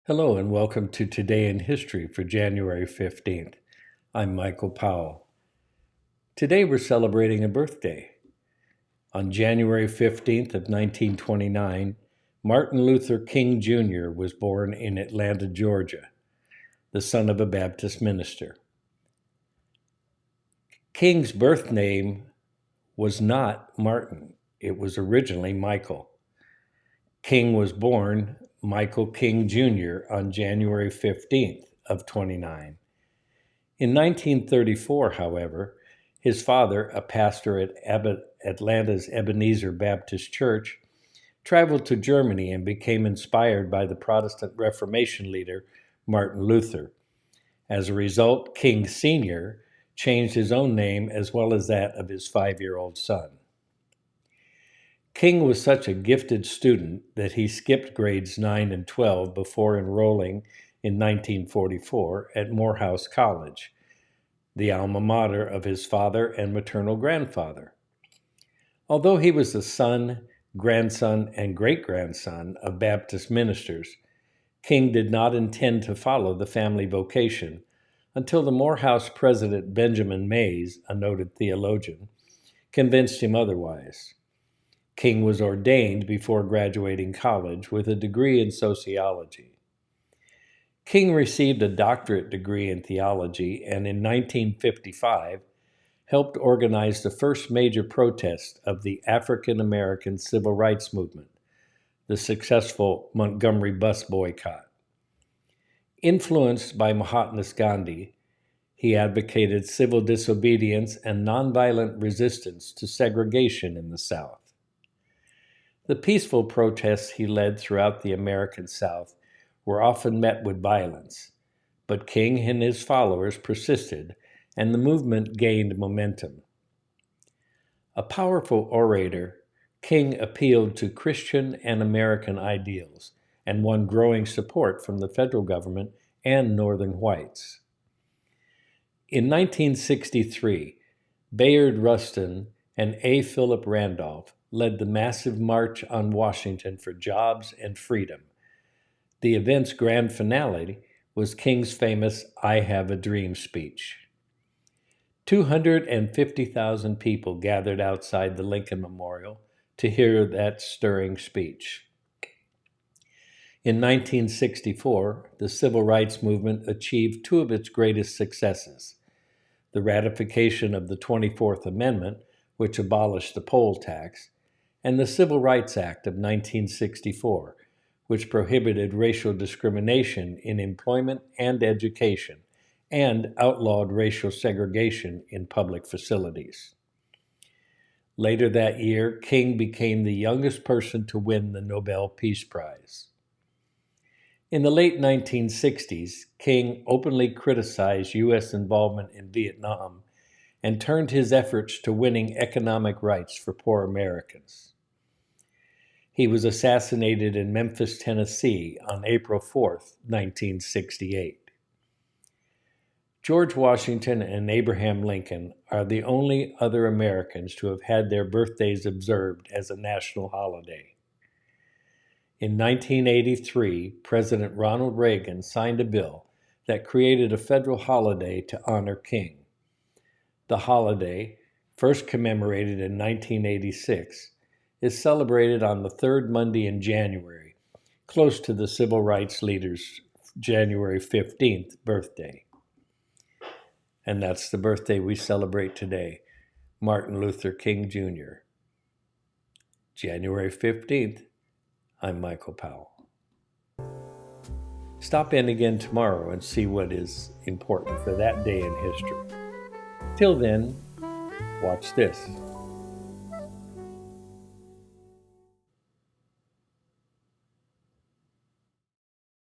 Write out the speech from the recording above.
Hello and welcome to Today in History for January 15th. I'm Michael Powell. Today we're celebrating a birthday. On January 15th of 1929, Martin Luther King Jr. was born in Atlanta, Georgia, the son of a Baptist minister. King's birth name was not Martin. It was originally Michael. King was born Michael King Jr. on January 15th of 29. In 1934, however, his father, a pastor at Atlanta's Ebenezer Baptist Church, traveled to Germany and became inspired by the Protestant Reformation leader Martin Luther. As a result, King Sr. changed his own name as well as that of his 5-year-old son. King was such a gifted student that he skipped grades 9 and 12 before enrolling in 1944 at Morehouse College, the alma mater of his father and maternal grandfather. Although he was the son, grandson, and great-grandson of Baptist ministers, King did not intend to follow the family vocation until the Morehouse president Benjamin Mays, a noted theologian, convinced him otherwise. King was ordained before graduating college with a degree in sociology. King received a doctorate degree in theology and in 1955 helped organize the first major protest of the African American Civil Rights Movement, the successful Montgomery bus boycott. Influenced by Mahatma Gandhi, he advocated civil disobedience and nonviolent resistance to segregation in the South. The peaceful protests he led throughout the American South were often met with violence, but King and his followers persisted, and the movement gained momentum. A powerful orator, King appealed to Christian and American ideals and won growing support from the federal government and Northern whites. In 1963, Bayard Rustin and A. Philip Randolph led the massive March on Washington for Jobs and Freedom. The event's grand finale was King's famous I Have a Dream speech. 250,000 people gathered outside the Lincoln Memorial to hear that stirring speech. In 1964, the Civil Rights Movement achieved two of its greatest successes: the ratification of the 24th Amendment, which abolished the poll tax, and the Civil Rights Act of 1964, which prohibited racial discrimination in employment and education, and outlawed racial segregation in public facilities. Later that year, King became the youngest person to win the Nobel Peace Prize. In the late 1960s, King openly criticized U.S. involvement in Vietnam and turned his efforts to winning economic rights for poor Americans. He was assassinated in Memphis, Tennessee on April 4, 1968. George Washington and Abraham Lincoln are the only other Americans to have had their birthdays observed as a national holiday. In 1983, President Ronald Reagan signed a bill that created a federal holiday to honor King. The holiday, first commemorated in 1986, is celebrated on the third Monday in January, close to the civil rights leader's January 15th birthday. And that's the birthday we celebrate today, Martin Luther King Jr. January 15th, I'm Michael Powell. Stop in again tomorrow and see what is important for that day in history. Till then, watch this.